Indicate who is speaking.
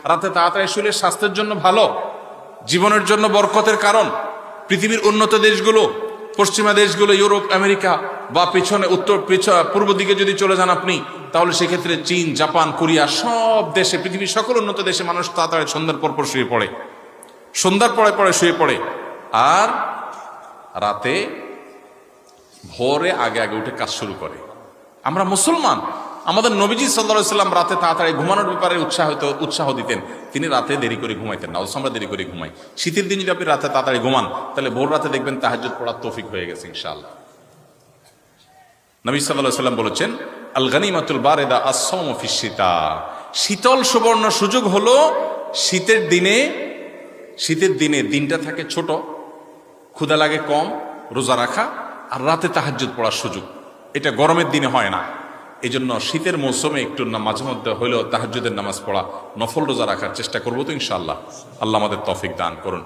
Speaker 1: রাতে তাড়াতাড়ি শুলে স্বাস্থ্যের জন্য ভালো, জীবনের জন্য বরকতের কারণ। পৃথিবীর উন্নত দেশগুলো, পশ্চিমা দেশগুলো, ইউরোপ, আমেরিকা বা পিছনে পূর্ব দিকে যদি চলে যান আপনি, তাহলে সেক্ষেত্রে চীন, জাপান, কোরিয়া সব দেশে, পৃথিবীর সকল উন্নত দেশে মানুষ তাড়াতাড়ি সন্ধ্যার পর শুয়ে পড়ে, সন্ধ্যার পরে শুয়ে পড়ে, আর রাতে ভোরে আগে আগে উঠে কাজ শুরু করে। আমরা মুসলমান, আমাদের নবীজি সাল্লাল্লাহু আলাইহি ওয়াসাল্লাম রাতে তাড়াতাড়ি ঘুমানোর ব্যাপারে উৎসাহ দিতেন। তিনি রাতে দেরি করে ঘুমাইতেন না, আমরা দেরি করে ঘুমাই। শীতের দিন যদি আপনি রাতে তাড়াতাড়ি ঘুমান, তাহলে ভোর রাতে দেখবেন তাহাজ্জুদ পড়ার তৌফিক হয়ে গেছে ইনশাআল্লাহ। নবী সাল্লাল্লাহু আলাইহি ওয়াসাল্লাম বলেছেন, আল গানিমাতুল বারিদা আস-সাওমু ফিশ শিতা। শীতল সুবর্ণ সুযোগ হলো শীতের দিনে দিনটা থাকে ছোট, ক্ষুধা লাগে কম, রোজা রাখা আর রাতে তাহাজ্জুদ পড়ার সুযোগ। এটা গরমের দিনে হয় না। এই জন্য শীতের মৌসুমে একটু মাঝে মধ্যে হইলেও তাহাজ্জুদের নামাজ পড়া, নফল রোজা রাখার চেষ্টা করবো তো ইনশাআল্লাহ। আল্লাহ আমাদের তৌফিক দান করুন।